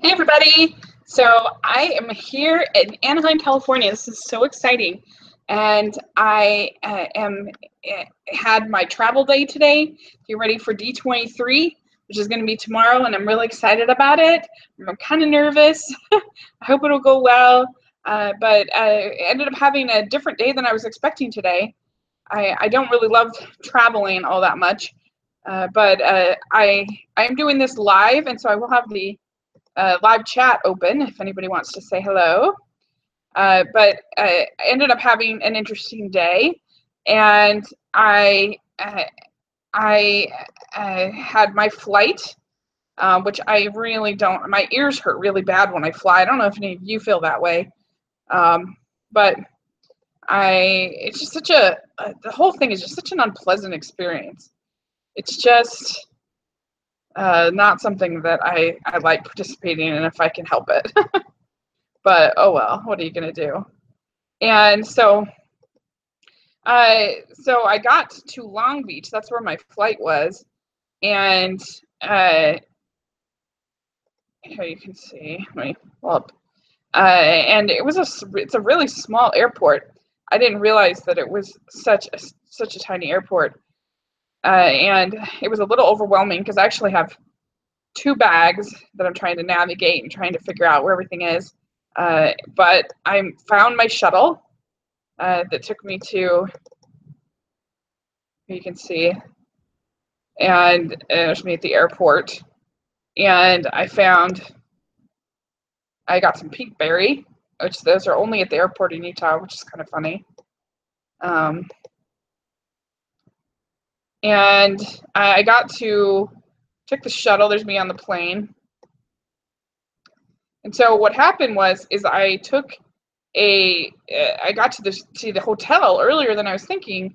Hey everybody! So I am here in Anaheim, California. This is so exciting, and I had my travel day today. Get ready for D23, which is going to be tomorrow, and I'm really excited about it. I'm kind of nervous. I hope it'll go well, but I ended up having a different day than I was expecting today. I don't really love traveling all that much, but I am doing this live, and so I will have the live chat open if anybody wants to say hello. But I ended up having an interesting day, and I had my flight, which I really don't. My ears hurt really bad when I fly. I don't know if any of you feel that way, but it's just such the whole thing is just such an unpleasant experience. It's just not something that I like participating in if I can help it. But oh well, what are you gonna do? And so I got to Long Beach. That's where my flight was, and here you can see. Let me pull up. And it's a really small airport. I didn't realize that it was such a tiny airport, and it was a little overwhelming because I actually have two bags that I'm trying to navigate and trying to figure out where everything is. But I found my shuttle that took me to, you can see, and there's me at the airport. And I got some pink berry, which those are only at the airport in Utah, which is kind of funny. And I took the shuttle. There's me on the plane. And so what happened is I got to the hotel earlier than I was thinking,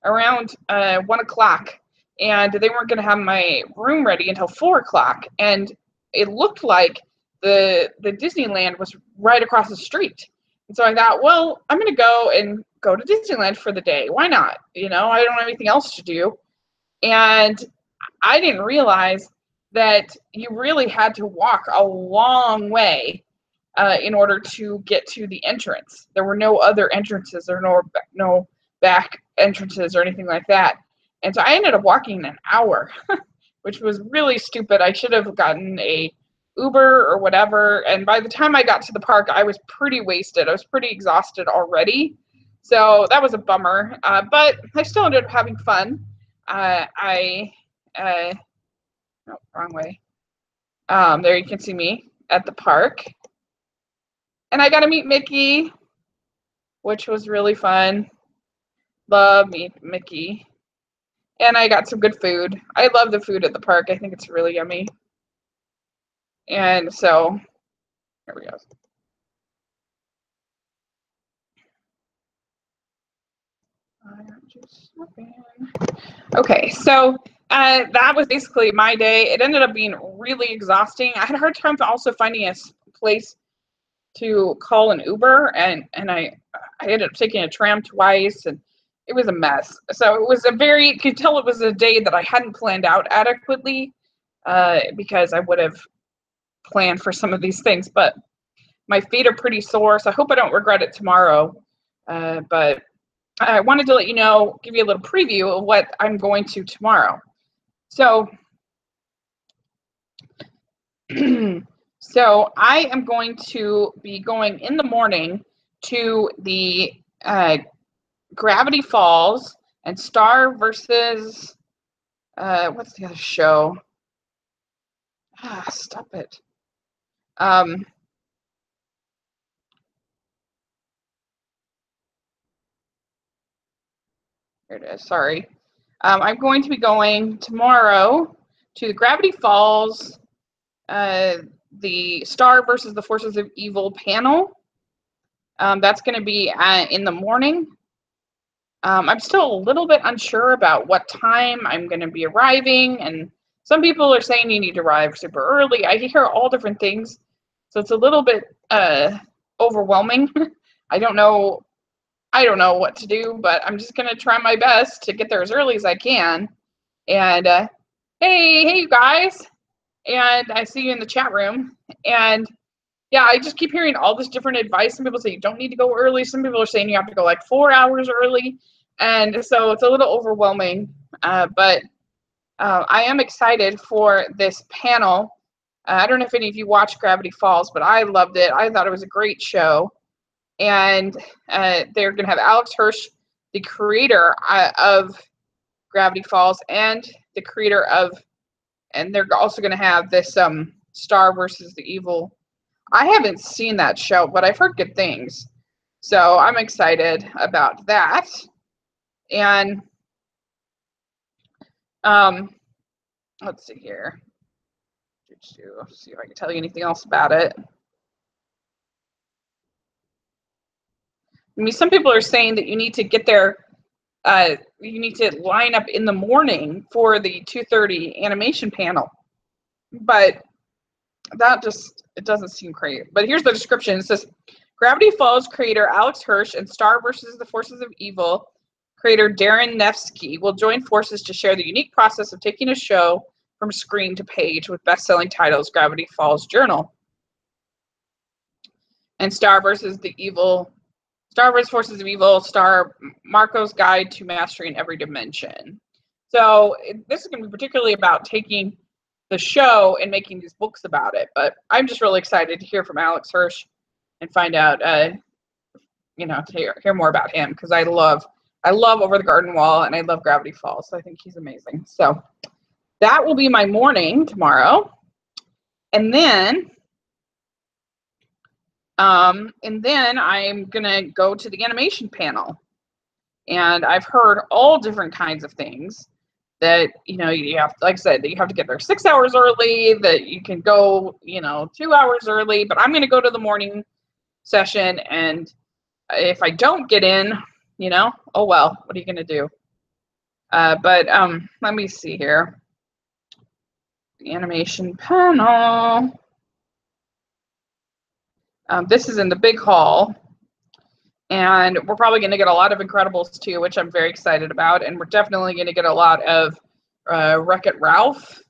around 1 o'clock, and they weren't going to have my room ready until 4 o'clock, and it looked like the Disneyland was right across the street. And so I thought, well, I'm going to go to Disneyland for the day. Why not? I don't have anything else to do. And I didn't realize that you really had to walk a long way in order to get to the entrance. There were no other entrances or no back entrances or anything like that. And so I ended up walking an hour, which was really stupid. I should have gotten a Uber or whatever. And by the time I got to the park, I was pretty wasted. I was pretty exhausted already. So that was a bummer. But I still ended up having fun. No, wrong way. There you can see me at the park. And I got to meet Mickey, which was really fun. Love Mickey. And I got some good food. I love the food at the park. I think it's really yummy. And so, here we go. Okay, so that was basically my day. It ended up being really exhausting. I had a hard time also finding a place to call an Uber, and I ended up taking a tram twice, and it was a mess. So it was you could tell it was a day that I hadn't planned out adequately, because I would have planned for some of these things, but my feet are pretty sore, so I hope I don't regret it tomorrow. But I wanted to let you know, give you a little preview of what I'm going to tomorrow. So, so I am going to be going in the morning to the Gravity Falls and Star versus what's the other show? Stop it. Here it is. Sorry. I'm going to be going tomorrow to the Gravity Falls, the Star versus the Forces of Evil panel. That's going to be in the morning. I'm still a little bit unsure about what time I'm going to be arriving, and some people are saying you need to arrive super early. I hear all different things, so it's a little bit overwhelming. I don't know what to do, but I'm just going to try my best to get there as early as I can. And hey, you guys. And I see you in the chat room. And yeah, I just keep hearing all this different advice. Some people say you don't need to go early. Some people are saying you have to go like 4 hours early. And so it's a little overwhelming. But I am excited for this panel. I don't know if any of you watched Gravity Falls, but I loved it. I thought it was a great show. And they're going to have Alex Hirsch, the creator of Gravity Falls, and the creator of, and they're also going to have this Star versus the Evil. I haven't seen that show, but I've heard good things. So I'm excited about that. And let's see here. See if I can tell you anything else about it. I mean, some people are saying that you need to get there, you need to line up in the morning for the 2:30 animation panel. But that just, it doesn't seem great. But here's the description. It says, Gravity Falls creator Alex Hirsch and Star versus the Forces of Evil creator Darren Nevsky will join forces to share the unique process of taking a show from screen to page with best-selling titles Gravity Falls Journal and Star versus Forces of Evil, Star Marco's Guide to Mastery in Every Dimension. So this is going to be particularly about taking the show and making these books about it. But I'm just really excited to hear from Alex Hirsch and find out, to hear more about him, because I love Over the Garden Wall and I love Gravity Falls. So I think he's amazing. So that will be my morning tomorrow. And then I'm going to go to the animation panel. And I've heard all different kinds of things that, you have, like I said, that you have to get there 6 hours early, that you can go, 2 hours early, but I'm going to go to the morning session. And if I don't get in, oh well, what are you going to do? But let me see here. The animation panel. This is in the big hall. And we're probably going to get a lot of Incredibles too, which I'm very excited about. And we're definitely going to get a lot of Wreck-It Ralph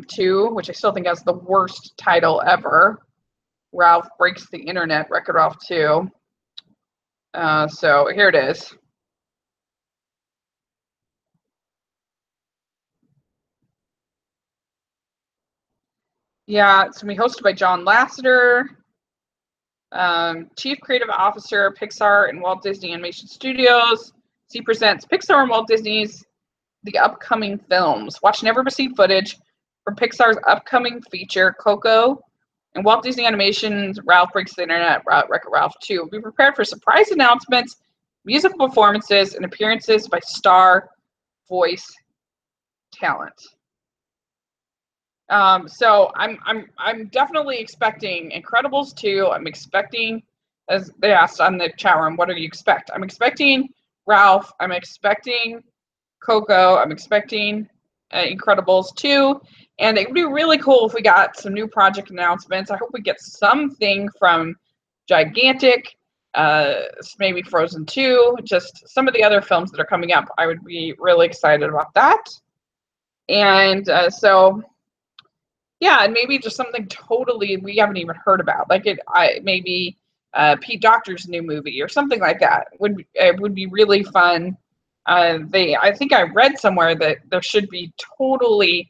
too, which I still think has the worst title ever. Ralph Breaks the Internet, Wreck-It Ralph 2. So here it is. Yeah, it's going to be hosted by John Lasseter. Chief Creative Officer, Pixar and Walt Disney Animation Studios. He presents Pixar and Walt Disney's the upcoming films. Watch never-seen footage from Pixar's upcoming feature, Coco, and Walt Disney Animation's Ralph Breaks the Internet, Wreck-It Ralph 2. Be prepared for surprise announcements, musical performances, and appearances by star voice talent. So I'm definitely expecting Incredibles 2. I'm expecting, as they asked on the chat room, what do you expect? I'm expecting Ralph. I'm expecting Coco. I'm expecting Incredibles 2. And it would be really cool if we got some new project announcements. I hope we get something from Gigantic, maybe Frozen 2, just some of the other films that are coming up. I would be really excited about that. And yeah, and maybe just something totally we haven't even heard about, like maybe Pete Docter's new movie or something like that. It would be really fun. I think I read somewhere that there should be totally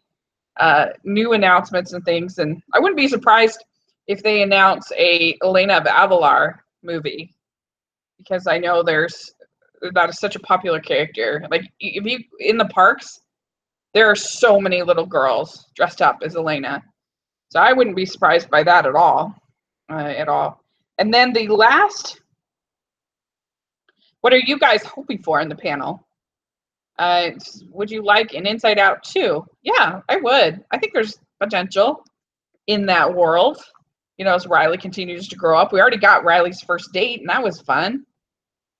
new announcements and things, and I wouldn't be surprised if they announce a Elena of Avalar movie, because I know that is such a popular character. Like if you in the parks, there are so many little girls dressed up as Elena. So I wouldn't be surprised by that at all. And then the last, what are you guys hoping for in the panel? Would you like an Inside Out 2? Yeah, I would. I think there's potential in that world, as Riley continues to grow up. We already got Riley's first date, and that was fun.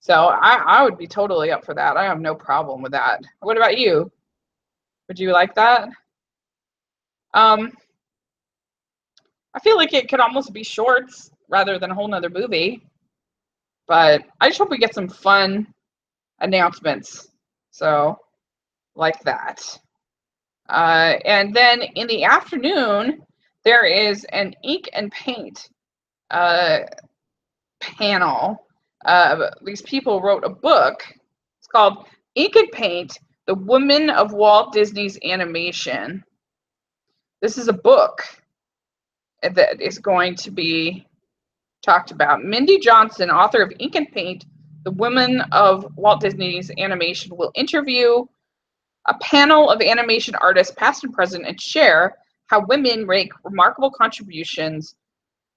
So I would be totally up for that. I have no problem with that. What about you? Would you like that? I feel like it could almost be shorts rather than a whole nother movie. But I just hope we get some fun announcements. So, like that. And then in the afternoon, there is an ink and paint uh, panel. These people wrote a book. It's called Ink and Paint, The Women of Walt Disney's Animation. This is a book that is going to be talked about. Mindy Johnson, author of Ink and Paint, The Women of Walt Disney's Animation, will interview a panel of animation artists, past and present, and share how women make remarkable contributions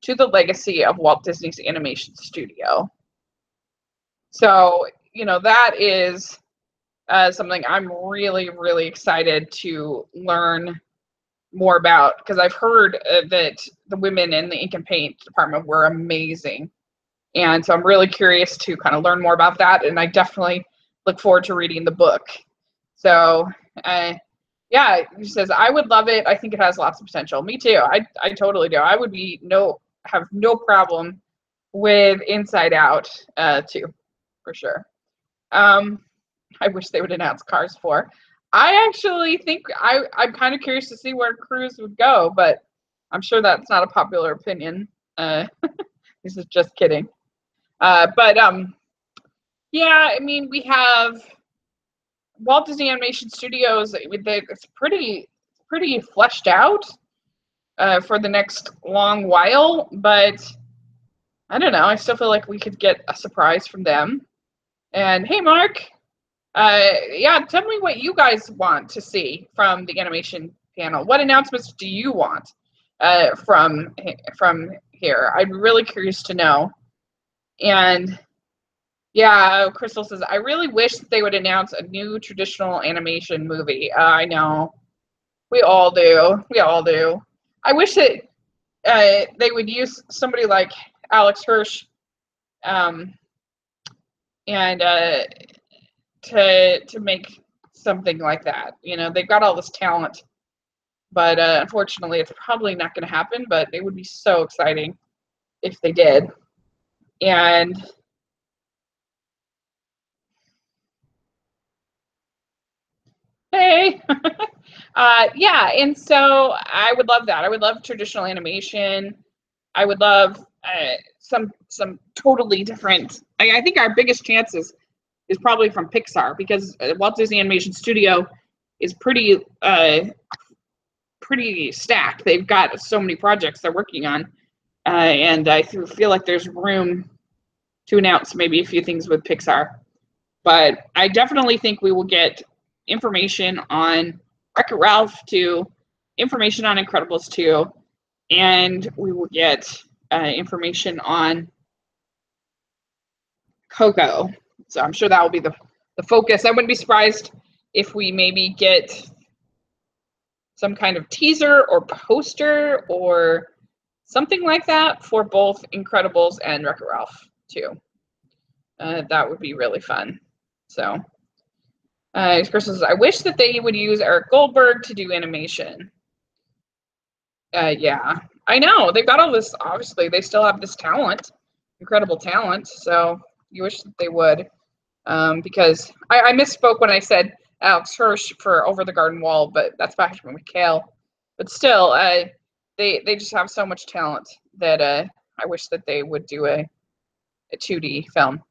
to the legacy of Walt Disney's animation studio. So, you know, that is something I'm really, really excited to learn more about, because I've heard that the women in the ink and paint department were amazing. And so I'm really curious to kind of learn more about that. And I definitely look forward to reading the book. So, yeah, he says, I would love it. I think it has lots of potential. Me too. I totally do. I would have no problem with Inside Out too, for sure. I wish they would announce Cars 4. I actually think I'm kind of curious to see where Cruise would go, but I'm sure that's not a popular opinion. This is just kidding. But yeah, I mean, we have Walt Disney Animation Studios. It's pretty fleshed out for the next long while, but I don't know. I still feel like we could get a surprise from them. And hey, Mark. Yeah, tell me what you guys want to see from the animation panel. What announcements do you want from here? I'm really curious to know. And yeah, Crystal says, I really wish that they would announce a new traditional animation movie. I know. We all do. We all do. I wish that they would use somebody like Alex Hirsch and to make something like that. You know, they've got all this talent, but unfortunately it's probably not going to happen, but it would be so exciting if they did. And hey, yeah, and so I would love that. I would love traditional animation. I would love some totally different. I think our biggest chances is probably from Pixar, because Walt Disney Animation Studio is pretty stacked. They've got so many projects they're working on, and I feel like there's room to announce maybe a few things with Pixar. But I definitely think we will get information on Wreck-It Ralph 2, information on Incredibles 2, and we will get information on Coco. So I'm sure that will be the focus. I wouldn't be surprised if we maybe get some kind of teaser or poster or something like that for both Incredibles and Wreck-It Ralph 2. That would be really fun. So, Chris says, I wish that they would use Eric Goldberg to do animation. Yeah, I know. They've got all this, obviously, they still have this talent, incredible talent. So you wish that they would. Because I misspoke when I said Alex Hirsch for Over the Garden Wall, but that's Patrick McHale. But still, they just have so much talent that I wish that they would do a 2D film.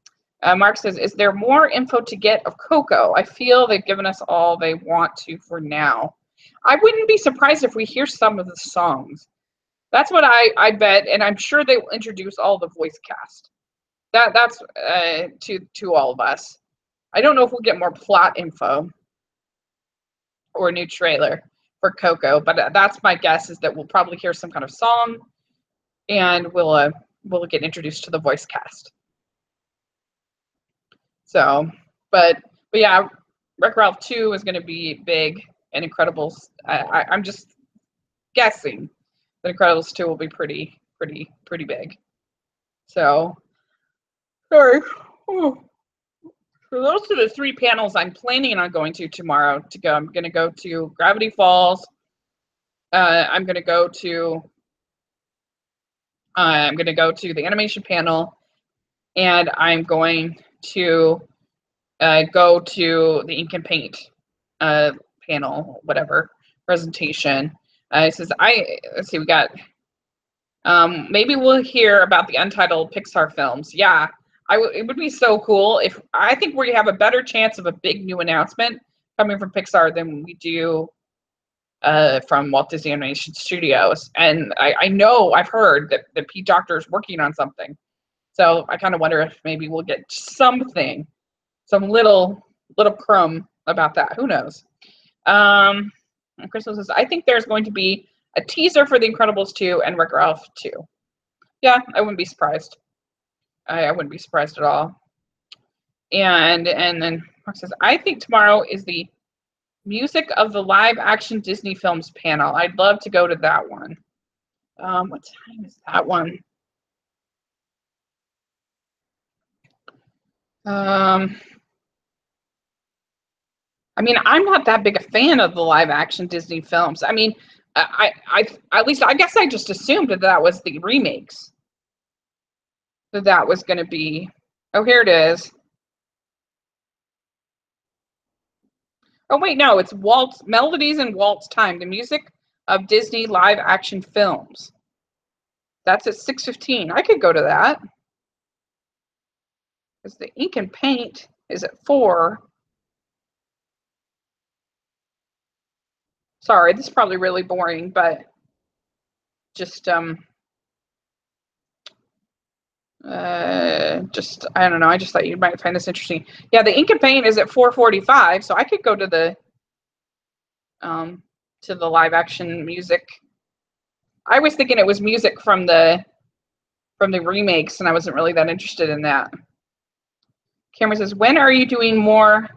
Mark says, is there more info to get of Coco? I feel they've given us all they want to for now. I wouldn't be surprised if we hear some of the songs. That's what I bet, and I'm sure they will introduce all the voice cast. That's to all of us. I don't know if we'll get more plot info or a new trailer for Coco, but that's my guess, is that we'll probably hear some kind of song, and we'll get introduced to the voice cast. So, but yeah, Wreck-It Ralph 2 is going to be big, and Incredibles. I'm just guessing that Incredibles 2 will be pretty big. So, sorry. Oh. So those are the 3 panels I'm planning on going to tomorrow. I'm going to go to Gravity Falls. I'm going to go to the animation panel, and I'm going to go to the ink and paint panel, whatever presentation. It says, let's see, we got, maybe we'll hear about the untitled Pixar films. Yeah, it would be so cool if, I think we have a better chance of a big new announcement coming from Pixar than we do from Walt Disney Animation Studios. And I know, I've heard that Pete Docter is working on something. So I kind of wonder if maybe we'll get something, some little crumb about that. Who knows? And Crystal says, I think there's going to be a teaser for The Incredibles 2 and Wreck-It Ralph 2. Yeah, I wouldn't be surprised. I wouldn't be surprised at all. And then Mark says, I think tomorrow is the music of the live action Disney films panel. I'd love to go to that one. What time is that one? I mean, I'm not that big a fan of the live action Disney films. I mean, I at least I guess I just assumed that was the remakes. That was going to be. Oh, here it is. Oh wait, no, it's Walt's Melodies in Walt's Time, the music of Disney live action films. That's at 6:15. I could go to that. Because the Ink and Paint is at 4. Sorry, this is probably really boring, but just I don't know. I just thought you might find this interesting. Yeah, the Ink and Paint is at 4:45, so I could go to the live action music. I was thinking it was music from the remakes, and I wasn't really that interested in that. Cameron says, when are you doing more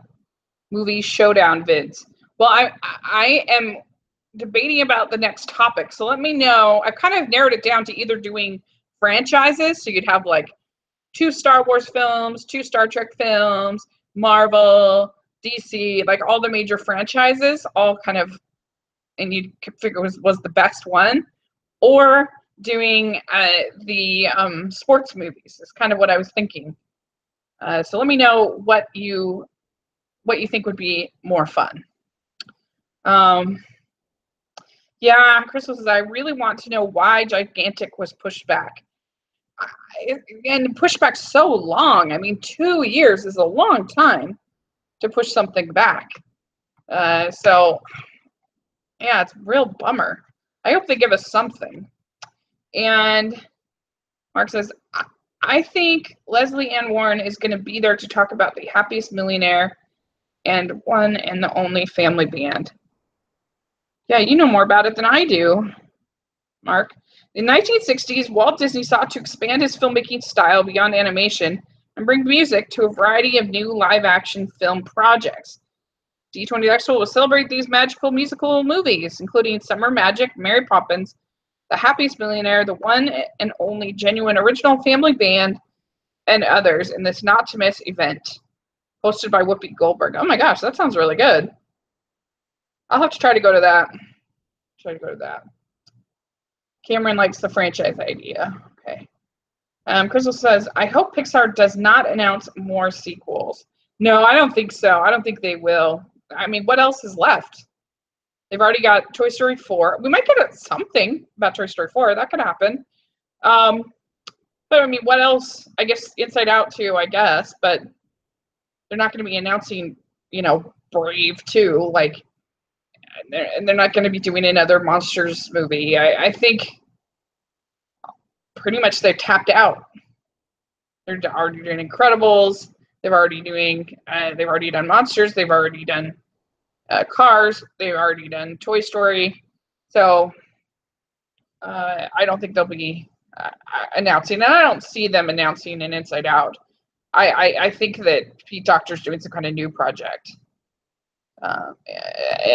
movie showdown vids? Well, I am debating about the next topic, so let me know. I've kind of narrowed it down to either doing franchises, so you'd have like 2 Star Wars films, 2 Star Trek films, Marvel, DC, like all the major franchises, all kind of, and you could figure was the best one, or doing the sports movies is kind of what I was thinking. So let me know what you think would be more fun. Yeah, Crystal says, I really want to know why Gigantic was pushed back. And pushed back so long. I mean, 2 years is a long time to push something back. So, yeah, it's a real bummer. I hope they give us something. And Mark says, I think Leslie Ann Warren is going to be there to talk about The Happiest Millionaire and One and the Only Family Band. Yeah, you know more about it than I do, Mark. In the 1960s, Walt Disney sought to expand his filmmaking style beyond animation and bring music to a variety of new live-action film projects. D23 Expo will celebrate these magical musical movies, including Summer Magic, Mary Poppins, The Happiest Millionaire, The One and Only Genuine Original Family Band, and others in this not-to-miss event, hosted by Whoopi Goldberg. Oh my gosh, that sounds really good. I'll have to try to go to that. Cameron likes the franchise idea. Okay. Crystal says, I hope Pixar does not announce more sequels. No, I don't think so. I don't think they will. I mean, what else is left? They've already got Toy Story 4. We might get something about Toy Story 4. That could happen. But I mean, what else? I guess Inside Out 2, I guess. But they're not going to be announcing, Brave 2. Like, and they're not going to be doing another Monsters movie. I think pretty much they've tapped out. They're already doing Incredibles. They've already done Monsters. They've already done Cars. They've already done Toy Story. So I don't think they'll be announcing, and I don't see them announcing an Inside Out. I think that Pete Docter's doing some kind of new project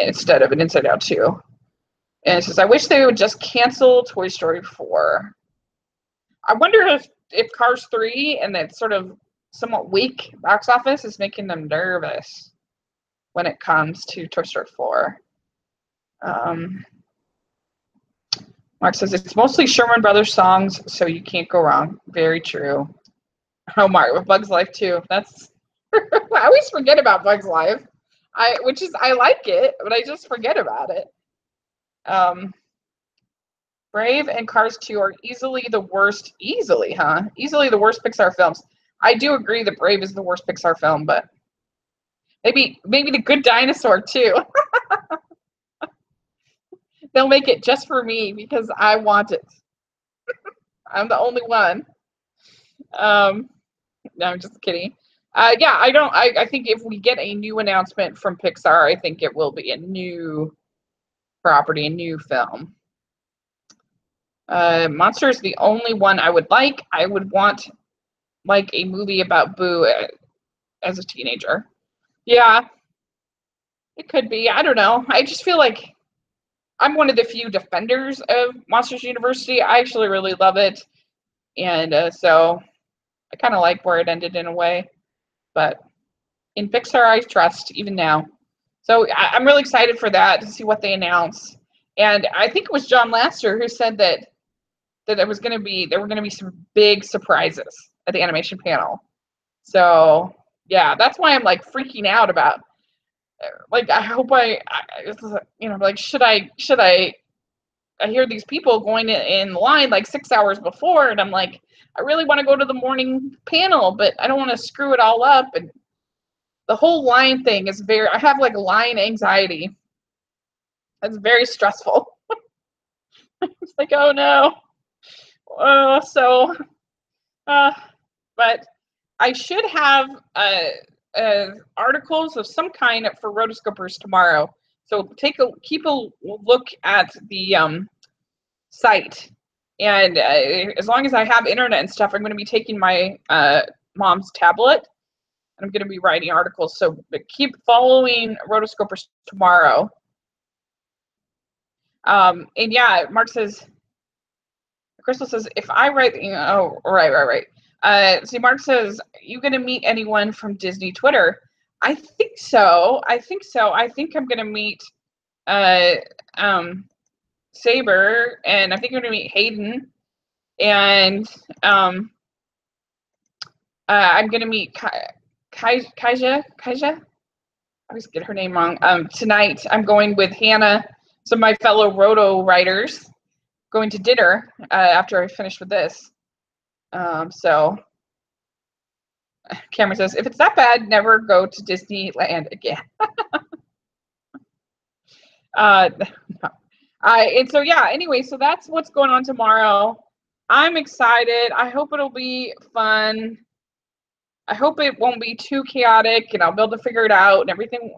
instead of an Inside Out 2. And it says, I wish they would just cancel Toy Story 4. I wonder if Cars 3 and that sort of somewhat weak box office is making them nervous when it comes to Toy Story 4. Mark says, it's mostly Sherman Brothers songs, so you can't go wrong. Very true. Oh, Mark, with Bug's Life too. That's I always forget about Bug's Life. I like it, but I just forget about it. Brave and Cars 2 are easily the worst. Easily, huh? Easily the worst Pixar films. I do agree that Brave is the worst Pixar film, but maybe The Good Dinosaur too. They'll make it just for me because I want it. I'm the only one. No, I'm just kidding. Yeah, I think if we get a new announcement from Pixar, I think it will be a new property, a new film. Monster is the only one I would like. I would want like a movie about Boo as a teenager. Yeah, it could be. I don't know. I just feel like I'm one of the few defenders of Monsters University. I actually really love it, and so I kind of like where it ended in a way. But in Pixar, I trust even now. So I'm really excited for that to see what they announce. And I think it was John Lasseter who said that there were going to be some big surprises at the animation panel. So yeah, that's why I'm like freaking out about. Like I hope like should I hear these people going in line like 6 hours before, and I'm like, I really want to go to the morning panel, but I don't want to screw it all up. And the whole line thing is I have like line anxiety. It's very stressful. It's like, oh no. But I should have articles of some kind for rotoscopers tomorrow. So keep a look at the site, and as long as I have internet and stuff, I'm going to be taking my mom's tablet, and I'm going to be writing articles. So keep following rotoscopers tomorrow. And yeah, Mark says, Crystal says, if I write, oh, right. See, Mark says, you going to meet anyone from Disney Twitter? I think so. I think I'm going to meet Saber, and I think I'm going to meet Hayden, and I'm going to meet Kaija. I always get her name wrong. Tonight, I'm going with Hannah, some of my fellow Roto writers, going to dinner after I finish with this. So Cameron says, if it's that bad, never go to Disneyland again. And so yeah, anyway, so that's what's going on tomorrow. I'm excited. I hope it'll be fun. I hope it won't be too chaotic, and I'll be able to figure it out and everything.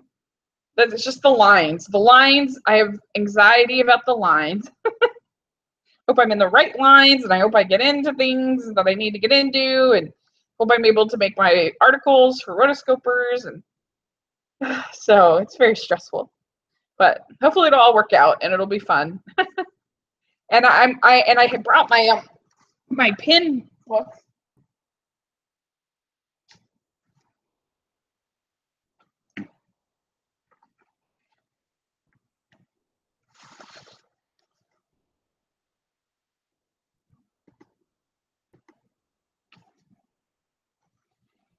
That's just the lines. The lines, I have anxiety about the lines. Hope I'm in the right lines, and I hope I get into things that I need to get into, and hope I'm able to make my articles for rotoscopers, and so it's very stressful. But hopefully it'll all work out and it'll be fun. And I had brought my pin book.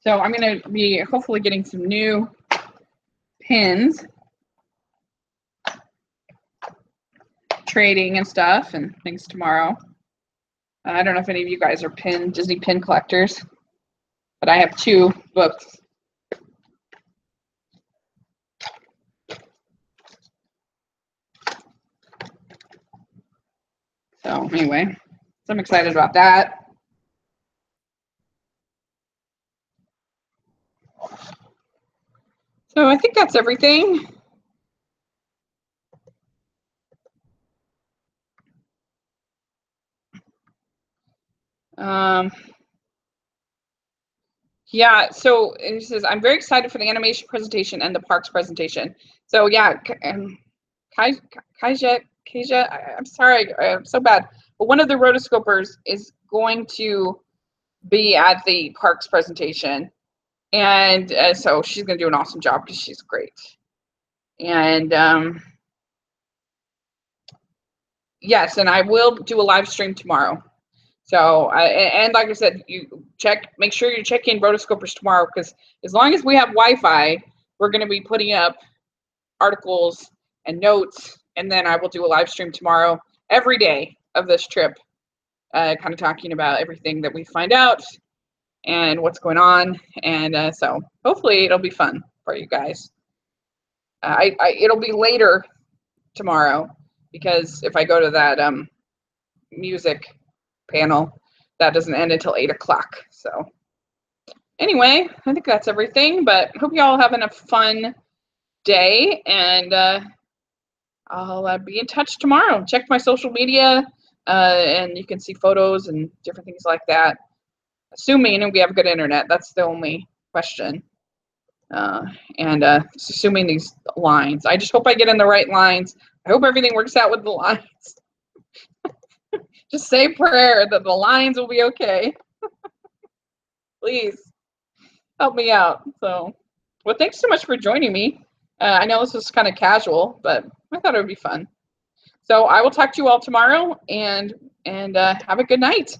So I'm going to be hopefully getting some new pins, trading and stuff and things tomorrow. I don't know if any of you guys are Disney pin collectors, but I have 2 books. So anyway, so I'm excited about that. So I think that's everything. Yeah, so it says, I'm very excited for the animation presentation and the parks presentation. So yeah, Kaija, I'm sorry, I'm so bad. But one of the rotoscopers is going to be at the parks presentation. And so she's going to do an awesome job because she's great. And yes, and I will do a live stream tomorrow. So, and like I said, make sure you check in rotoscopers tomorrow, because as long as we have Wi-Fi, we're going to be putting up articles and notes, and then I will do a live stream tomorrow every day. of this trip, kind of talking about everything that we find out and what's going on. And so hopefully it'll be fun for you guys. It'll be later tomorrow because if I go to that music panel, that doesn't end until 8 o'clock. So anyway, I think that's everything, but hope you all having a fun day, and I'll be in touch tomorrow. Check my social media, and you can see photos and different things like that. Assuming we have good internet, that's the only question. And assuming these lines. I just hope I get in the right lines. I hope everything works out with the lines. Just say a prayer that the lines will be okay. Please help me out. So, well, thanks so much for joining me. I know this was kind of casual, but I thought it would be fun. So I will talk to you all tomorrow, and have a good night.